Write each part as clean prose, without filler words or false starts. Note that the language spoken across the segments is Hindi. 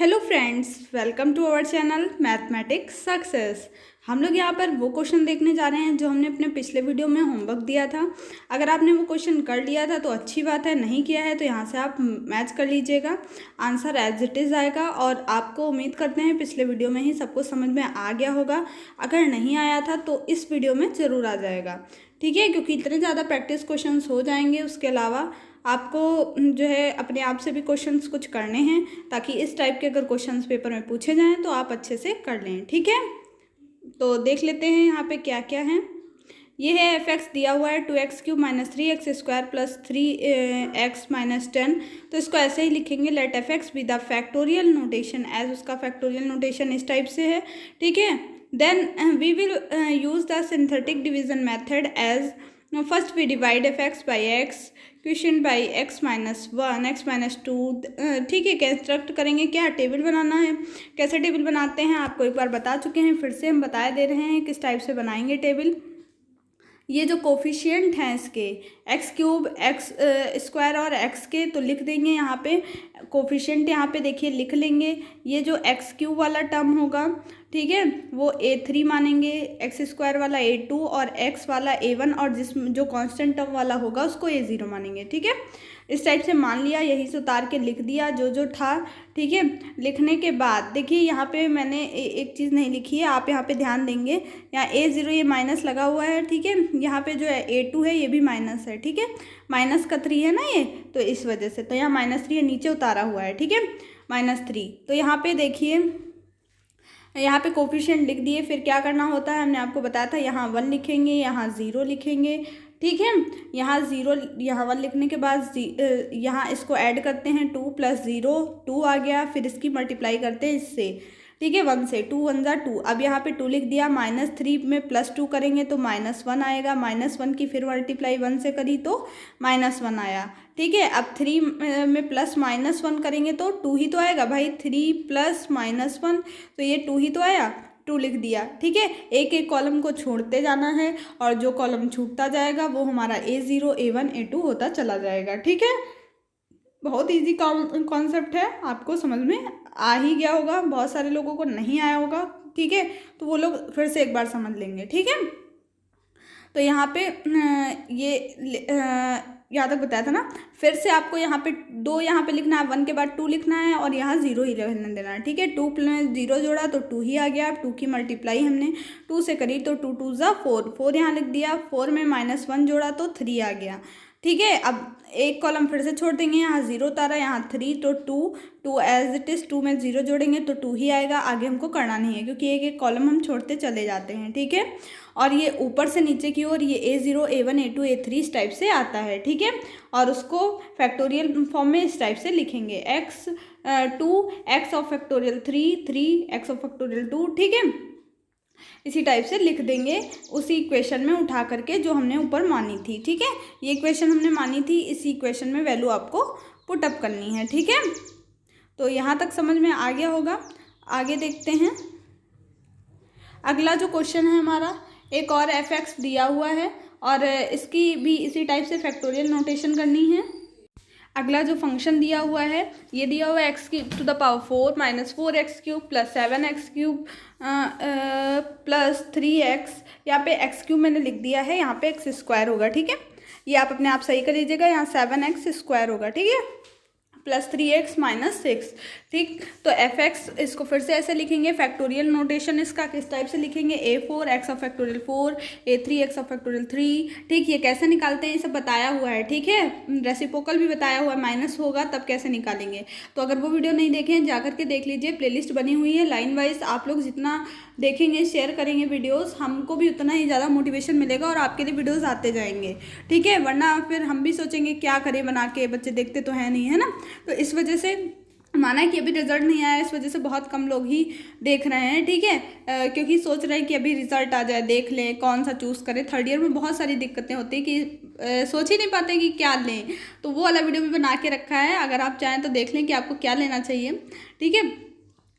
Hello friends, welcome to our channel mathematics success. हम लोग यहाँ पर वो क्वेश्चन देखने जा रहे हैं जो हमने अपने पिछले वीडियो में होमवर्क दिया था। अगर आपने वो क्वेश्चन कर लिया था तो अच्छी बात है, नहीं किया है तो यहाँ से आप मैच कर लीजिएगा, आंसर एज इट इज़ आएगा। और आपको उम्मीद करते हैं पिछले वीडियो में ही सबको समझ में आ गया होगा। अगर नहीं आया था तो इस वीडियो में ज़रूर आ जाएगा, ठीक है, क्योंकि इतने ज़्यादा प्रैक्टिस क्वेश्चन हो जाएंगे। उसके अलावा आपको जो है अपने आप से भी क्वेश्चंस कुछ करने हैं, ताकि इस टाइप के अगर क्वेश्चंस पेपर में पूछे जाएं तो आप अच्छे से कर लें, ठीक है। तो देख लेते हैं यहाँ पे क्या क्या है। ये है एफ एक्स दिया हुआ है 2x³ - 3x² + 3x - 10। तो इसको ऐसे ही लिखेंगे, let f x be the factorial notation as. उसका फैक्टोरियल नोटेशन इस टाइप से है, ठीक है। Then we will use the synthetic division method as first we divide f x by x question by x - 1 x - 2, ठीक है। कंस्ट्रक्ट करेंगे, क्या टेबल बनाना है। कैसे टेबल बनाते हैं आपको एक बार बता चुके हैं, फिर से हम बता दे रहे हैं किस टाइप से बनाएंगे टेबल। ये जो कोफिशिएंट हैं इसके x³ x² और x के, तो लिख देंगे यहाँ पे कोफिशिएंट, यहाँ पे देखिए लिख लेंगे। ये जो x³ वाला टर्म होगा, ठीक है, वो a3 मानेंगे, x² वाला a2 और x वाला a1, और जो कांस्टेंट टर्म वाला होगा उसको a0 मानेंगे, ठीक है। इस टाइप से मान लिया, यही से उतार के लिख दिया जो जो था, ठीक है। लिखने के बाद देखिए यहाँ पे मैंने एक चीज़ नहीं लिखी है, आप यहाँ पे ध्यान देंगे। यहाँ a0 ये माइनस लगा हुआ है, ठीक है। यहाँ पे जो है a2 है ये भी माइनस है, ठीक है। माइनस का 3 है ना ये, तो इस वजह से तो यहाँ -3 है, नीचे उतारा हुआ है, ठीक है, -3। तो यहाँ पे देखिए, यहाँ पे कोफिशिएंट लिख दिए। फिर क्या करना होता है, हमने आपको बताया था, यहाँ 1 लिखेंगे, यहाँ 0 लिखेंगे, ठीक है। यहाँ 0, यहाँ 1 लिखने के बाद यहाँ इसको ऐड करते हैं, 2 + 0 2 आ गया। फिर इसकी मल्टीप्लाई करते हैं इससे, ठीक है, 1 से, 2 1 = 2। अब यहाँ पे 2 लिख दिया, -3 में +2 करेंगे तो -1 आएगा। -1 की फिर मल्टीप्लाई 1 से करी तो -1 आया, ठीक है। अब 3 में +-1 करेंगे तो 2 ही तो आएगा भाई, 3 + -1, तो ये 2 ही तो आया, 2 लिख दिया, ठीक है। एक एक कॉलम को छोड़ते जाना है, और जो कॉलम छूटता जाएगा वो हमारा a0 a1 a2 होता चला जाएगा, ठीक है। बहुत इजी कॉन्सेप्ट है, आपको समझ में आ ही गया होगा, बहुत सारे लोगों को नहीं आया होगा, ठीक है। तो वो लोग फिर से एक बार समझ लेंगे, ठीक है। तो यहाँ पे ये यहाँ तक बताया था ना। फिर से आपको यहाँ पे 2 यहाँ पे लिखना है, 1 के बाद 2 लिखना है, और यहाँ 0 ही रहने देना है, ठीक है। 2 + 0 जोड़ा तो 2 ही आ गया। 2 की मल्टीप्लाई हमने 2 से करी तो 2 2 = 4, 4 यहाँ लिख दिया। 4 में -1 जोड़ा तो 3 आ गया, ठीक है। अब एक कॉलम फिर से छोड़ देंगे, यहाँ 0 उतारा, यहाँ 3 तो 2 एज इट इज़। 2 में 0 जोड़ेंगे तो 2 ही आएगा, आगे हमको करना नहीं है क्योंकि एक एक कॉलम हम छोड़ते चले जाते हैं, ठीक है। और ये ऊपर से नीचे की ओर ये a0 a1 a2 a3 इस टाइप से आता है, ठीक है। और उसको फैक्टोरियल फॉर्म में इस टाइप से लिखेंगे, x2 x⁻³ 3 x⁻², ठीक है। इसी टाइप से लिख देंगे, उसी इक्वेशन में उठा करके जो हमने ऊपर मानी थी, ठीक है। ये इक्वेशन हमने मानी थी, इसी इक्वेशन में वैल्यू आपको पुट अप करनी है, ठीक है। तो यहाँ तक समझ में आ गया होगा। आगे देखते हैं, अगला जो क्वेश्चन है हमारा, एक और एफ एक्स दिया हुआ है, और इसकी भी इसी टाइप से फैक्टोरियल नोटेशन करनी है। अगला जो फंक्शन दिया हुआ है, ये दिया हुआ है x⁻⁴ - 4x³ + 7x³ + 3x। यहाँ पे x³ मैंने लिख दिया है, यहाँ पे x² होगा, ठीक है। ये आप अपने आप सही कर लीजिएगा, यहाँ 7x² होगा, ठीक है, + 3x - 6, ठीक। तो एफ एक्स इसको फिर से ऐसे लिखेंगे, फैक्टोरियल नोटेशन इसका किस टाइप से लिखेंगे, a4 x⁻⁴ a3 x⁻3, ठीक। ये कैसे निकालते हैं ये सब बताया हुआ है, ठीक है। रेसिप्रोकल भी बताया हुआ है, माइनस होगा तब कैसे निकालेंगे। तो अगर वो वीडियो नहीं देखे हैं जाकर के देख लीजिए, प्लेलिस्ट बनी हुई है लाइन वाइज। आप लोग जितना देखेंगे, शेयर करेंगे वीडियोस, हमको भी उतना ही ज़्यादा मोटिवेशन मिलेगा और आपके लिए वीडियोस आते जाएंगे, ठीक है। वरना फिर हम भी सोचेंगे क्या करें बना के, बच्चे देखते तो है नहीं, है ना। तो इस वजह से माना है कि अभी रिजल्ट नहीं आया, इस वजह से बहुत कम लोग ही देख रहे हैं, ठीक है। क्योंकि सोच रहे हैं कि अभी रिजल्ट आ जाए, देख लें कौन सा चूज़ करें। थर्ड ईयर में बहुत सारी दिक्कतें होती हैं कि सोच ही नहीं पाते कि क्या लें। तो वो वाला वीडियो भी बना के रखा है, अगर आप चाहें तो देख लें कि आपको क्या लेना चाहिए, ठीक है।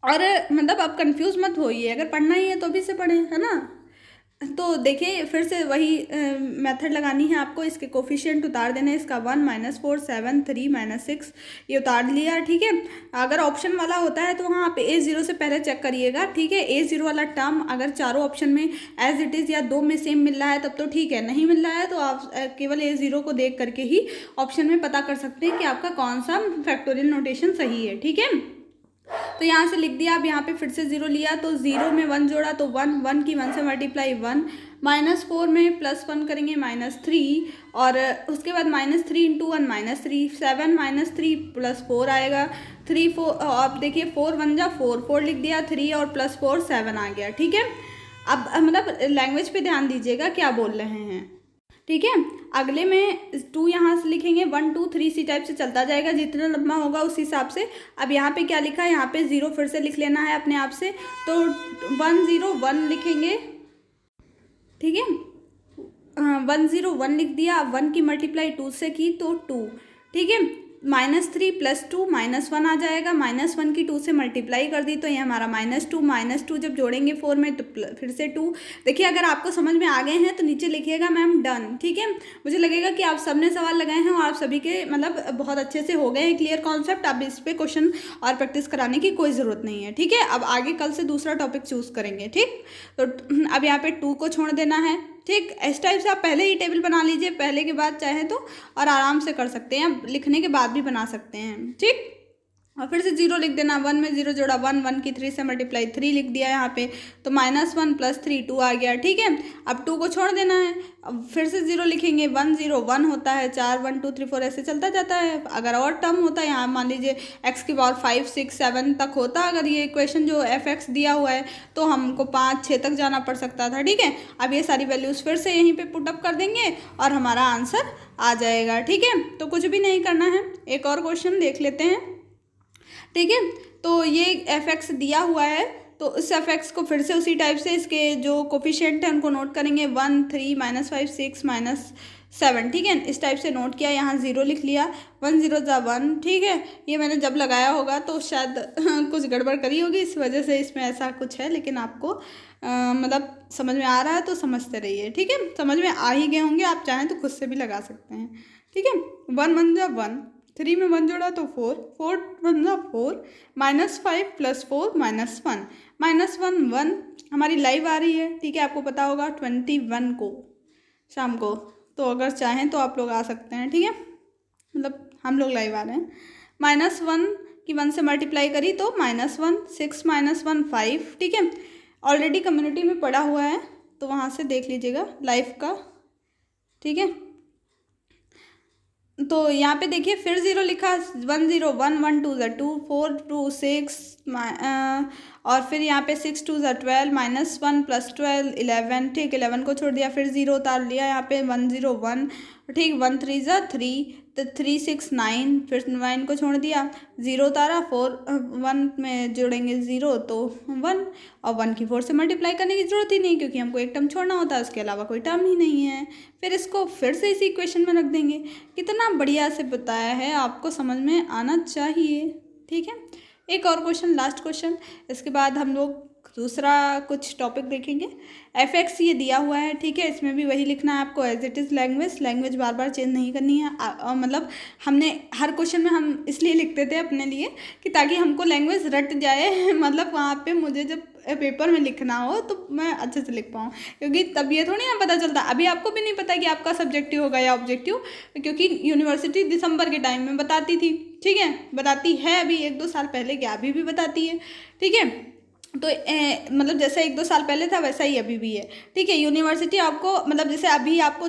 और मतलब आप कंफ्यूज मत होइए, अगर पढ़ना ही है तो अभी से पढ़ें, है ना। तो देखिए फिर से वही मेथड लगानी है आपको। इसके कोफिशिएंट उतार देने, इसका 1 -4 7 3 -6 ये उतार लिया, ठीक है। अगर ऑप्शन वाला होता है तो वहाँ आप A0 से पहले चेक करिएगा, ठीक है। A0 वाला टर्म अगर चारों ऑप्शन में एज इट इज़ या दो में सेम मिल रहा है तब तो ठीक है, नहीं मिल रहा है तो आप केवल A0 को देख करके ही ऑप्शन में पता कर सकते हैं कि आपका कौन सा फैक्टोरियल नोटेशन सही है, ठीक है। तो यहाँ से लिख दिया। अब यहाँ पे फिर से 0 लिया तो 0 में 1 जोड़ा तो 1, 1 की 1 से मल्टीप्लाई 1, -4 में +1 करेंगे -3, और उसके बाद -3 × 1 -3, 7 -3 +4 आएगा, 3 4। अब देखिए 4 1 जा 4, 4 लिख दिया, 3 और +4 7 आ गया, ठीक है। अब मतलब लैंग्वेज पे ध्यान दीजिएगा क्या बोल रहे हैं, ठीक है। अगले में 2 यहाँ से लिखेंगे, 1 2 3 सी टाइप से चलता जाएगा, जितना लंबा होगा उस हिसाब से। अब यहाँ पे क्या लिखा है, यहाँ पे 0 फिर से लिख लेना है अपने आप से, तो 1 0 1 लिखेंगे, ठीक है। 1 0 1 लिख दिया। अब 1 की मल्टीप्लाई 2 से की तो 2, ठीक है। -3 + 2 -1 आ जाएगा, -1 की 2 से मल्टीप्लाई कर दी तो ये हमारा -2 जब जोड़ेंगे 4 में तो फिर से 2। देखिए अगर आपको समझ में आ गए हैं तो नीचे लिखिएगा मैम डन, ठीक है। मुझे लगेगा कि आप सबने सवाल लगाए हैं और आप सभी के मतलब बहुत अच्छे से हो गए हैं क्लियर कॉन्सेप्ट। अब इस पर क्वेश्चन और प्रैक्टिस कराने की कोई ज़रूरत नहीं है, ठीक है। अब आगे कल से दूसरा टॉपिक चूज़ करेंगे, ठीक। तो अब यहाँ पे 2 को छोड़ देना है, ठीक। इस टाइप से आप पहले ही टेबल बना लीजिए, पहले के बाद चाहे तो, और आराम से कर सकते हैं, लिखने के बाद भी बना सकते हैं, ठीक। और फिर से 0 लिख देना, 1 में 0 जोड़ा 1, 1 की 3 से मल्टीप्लाई 3 लिख दिया यहाँ पे, तो -1 + 3 2 आ गया, ठीक है। अब 2 को छोड़ देना है। अब फिर से 0 लिखेंगे, 1 0 1 होता है, 4 1 2 3 4 ऐसे चलता जाता है। अगर और टर्म होता है यहाँ मान लीजिए x⁴ 5 6 7 तक होता, अगर ये इक्वेशन जो f(x) दिया हुआ है तो हमको 5 6 तक जाना पड़ सकता था, ठीक है। अब ये सारी वैल्यूज़ फिर से यहीं पर पुटअप कर देंगे और हमारा आंसर आ जाएगा, ठीक है। तो कुछ भी नहीं करना है। एक और क्वेश्चन देख लेते हैं, ठीक है। तो ये f(x) दिया हुआ है तो इस f(x) को फिर से उसी टाइप से इसके जो कोफिशिएंट हैं उनको नोट करेंगे, 1 3 -5 6 -7, ठीक है। इस टाइप से नोट किया, यहाँ 0 लिख लिया, 1 0 जा 1, ठीक है। ये मैंने जब लगाया होगा तो शायद कुछ गड़बड़ करी होगी, इस वजह से इसमें ऐसा कुछ है, लेकिन आपको मतलब समझ में आ रहा है तो समझते रहिए, ठीक है। समझ में आ ही गए होंगे, आप चाहें तो खुद से भी लगा सकते हैं, ठीक है। 1 1 जा 1, 3 में 1 जोड़ा तो 4, 4 1 जा 4, -5 + 4 -1, -1 1 हमारी लाइव आ रही है, ठीक है। आपको पता होगा 21 को शाम को, तो अगर चाहें तो आप लोग आ सकते हैं, ठीक है। मतलब हम लोग लाइव आ रहे हैं। -1 की 1 से मल्टीप्लाई करी तो -1 6 -1 5, ठीक है। ऑलरेडी कम्युनिटी में पड़ा हुआ है तो वहाँ से देख लीजिएगा लाइव का, ठीक है। तो यहाँ पे देखिए फिर 0 लिखा, 1 0 1 1 2 ज़ा 2 4 2 6 और फिर यहाँ पे 6 2 ज़ा 12 -1 + 12 11, ठीक। 11 को छोड़ दिया, फिर 0 उतार लिया यहाँ पे, 1 0 1, ठीक। 1 3 ज़ा 3 तो 3 6 9, फिर 9 को छोड़ दिया, 0 उतारा, 4 1 में जोड़ेंगे 0 तो 1, और 1 की 4 से मल्टीप्लाई करने की ज़रूरत ही नहीं क्योंकि हमको एक टर्म छोड़ना होता है, उसके अलावा कोई टर्म ही नहीं है। फिर इसको फिर से इसी इक्वेशन में रख देंगे। कितना बढ़िया से बताया है, आपको समझ में आना चाहिए, ठीक है। एक और क्वेश्चन, लास्ट क्वेश्चन, इसके बाद हम लोग दूसरा कुछ टॉपिक देखेंगे। f(x) ये दिया हुआ है, ठीक है। इसमें भी वही लिखना है आपको एज इट इज़, लैंग्वेज बार बार चेंज नहीं करनी है। मतलब हमने हर क्वेश्चन में हम इसलिए लिखते थे अपने लिए कि ताकि हमको लैंग्वेज रट जाए मतलब वहाँ पे मुझे जब पेपर में लिखना हो तो मैं अच्छे से लिख पाऊँ, क्योंकि तब ये थोड़ी ना पता चलता। अभी आपको भी नहीं पता कि आपका सब्जेक्टिव होगा या ऑब्जेक्टिव, क्योंकि यूनिवर्सिटी दिसंबर के टाइम में बताती थी, ठीक है। बताती है अभी 1 2 साल पहले, क्या अभी भी बताती है, ठीक है। तो मतलब जैसे 1 2 साल पहले था वैसा ही अभी भी है, ठीक है। यूनिवर्सिटी आपको मतलब जैसे अभी आपको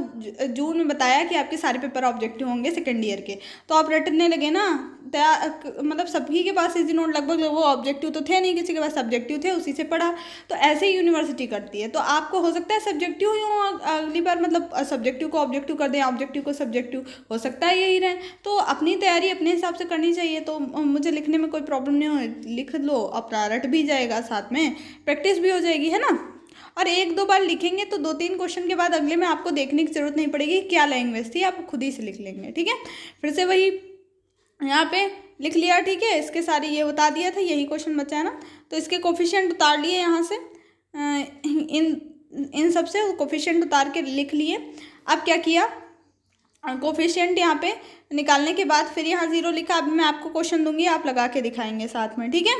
जून में बताया कि आपके सारे पेपर ऑब्जेक्टिव होंगे सेकेंड ईयर के, तो आप रटने लगे ना, मतलब सभी के पास इजी नोट लगभग, वो ऑब्जेक्टिव तो थे नहीं, किसी के पास सब्जेक्टिव थे, उसी से पढ़ा। तो ऐसे ही यूनिवर्सिटी करती है। तो आपको हो सकता है सब्जेक्टिव ही हो अगली बार, मतलब सब्जेक्टिव को ऑब्जेक्टिव कर दें, ऑब्जेक्टिव को सब्जेक्टिव, हो सकता है यही रहे। तो अपनी तैयारी अपने हिसाब से करनी चाहिए। तो मुझे लिखने में कोई प्रॉब्लम नहीं हो, लिख लो, अपना रट भी जाएगा, साथ में प्रैक्टिस भी हो जाएगी, है ना। और 1 2 बार लिखेंगे तो 2 3 क्वेश्चन के बाद अगले में आपको देखने की जरूरत नहीं पड़ेगी क्या लैंग्वेज थी, आप खुद ही से लिख लेंगे, ठीक है। फिर से वही यहाँ पे लिख लिया, ठीक है। इसके सारे ये बता दिया था, यही क्वेश्चन बचा है ना, तो इसके कोफिशिएंट उतार लिए यहाँ से। इन इन सब से कोफिशिएंट उतार के लिख लिए। अब क्या किया, कोफिशिएंट यहाँ पे निकालने के बाद फिर यहाँ ज़ीरो लिखा। अभी मैं आपको क्वेश्चन दूंगी, आप लगा के दिखाएंगे साथ में, ठीक है।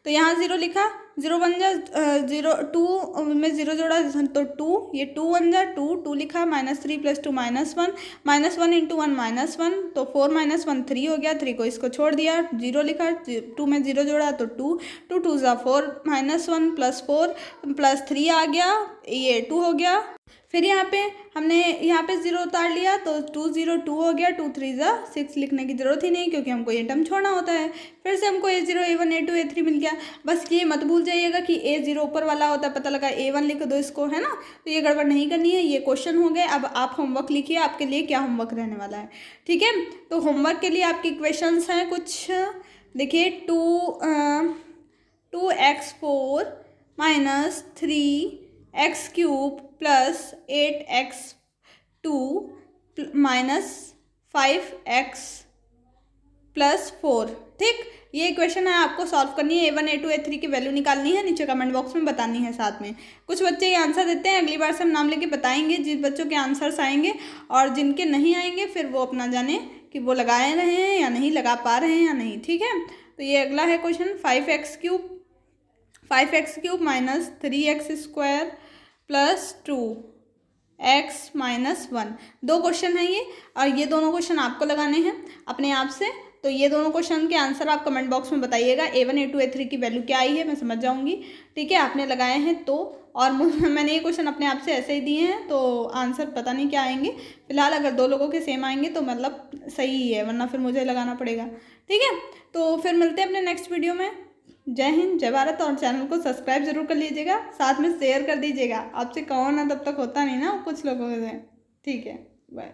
तो यहाँ ज़ीरो लिखा, ज़ीरो वन जा ज़ीरो, टू में ज़ीरो जोड़ा तो टू, ये टू वन जा टू, टू लिखा, -3 + 2 -1, -1 × 1 -1, तो 4 - 1 3 हो गया, 3 को इसको छोड़ दिया, ज़ीरो लिखा, 2 में ज़ीरो जोड़ा तो 2, 2 2 ज़ा 4, -1 + 4 + 3 आ गया, ये 2 हो गया। फिर यहाँ पे हमने यहाँ पे ज़ीरो उतार लिया तो 2 0 2 हो गया, 2 3 ज़ा 6 लिखने की ज़रूरत ही नहीं क्योंकि हमको ये टर्म छोड़ना होता है। फिर से हमको A0 A1 A2 A3 मिल गया। बस ये मत भूल जाइएगा कि A0 ऊपर वाला होता है, पता लगा A1 लिख दो इसको, है ना। तो ये गड़बड़ नहीं करनी है। ये क्वेश्चन हो गए। अब आप होमवर्क लिखिए, आपके लिए क्या होमवर्क रहने वाला है, ठीक है। तो होमवर्क के लिए आपकी क्वेश्चंस हैं कुछ, देखिए 2x4 - 3x³ + 8x2 - 5x + 4, ठीक। ये इक्वेशन है, आपको सॉल्व करनी है। A1 A2 A3 की वैल्यू निकालनी है, नीचे कमेंट बॉक्स में बतानी है साथ में। कुछ बच्चे ये आंसर देते हैं, अगली बार से हम नाम लेके बताएंगे जिन बच्चों के आंसर्स आएंगे, और जिनके नहीं आएंगे फिर वो अपना जाने कि वो लगाए रहे हैं या नहीं, लगा पा रहे हैं या नहीं, ठीक है। तो ये अगला है क्वेश्चन, 5x³ - 3x² + 2x - 1, दो क्वेश्चन है ये, और ये दोनों क्वेश्चन आपको लगाने हैं अपने आप से। तो ये दोनों क्वेश्चन के आंसर आप कमेंट बॉक्स में बताइएगा। A1 A2 A3 की वैल्यू क्या आई है मैं समझ जाऊंगी, ठीक है। आपने लगाए हैं तो, और मैंने ये क्वेश्चन अपने आप से ऐसे ही दिए हैं, तो आंसर पता नहीं क्या आएंगे। फिलहाल अगर दो लोगों के सेम आएंगे तो मतलब सही ही है, वरना फिर मुझे लगाना पड़ेगा, ठीक है। तो फिर मिलते हैं अपने नेक्स्ट वीडियो में। जय हिंद, जय भारत, और चैनल को सब्सक्राइब जरूर कर लीजिएगा, साथ में शेयर कर दीजिएगा। आपसे कहो ना तब तक होता नहीं ना कुछ लोगों से, ठीक है। बाय।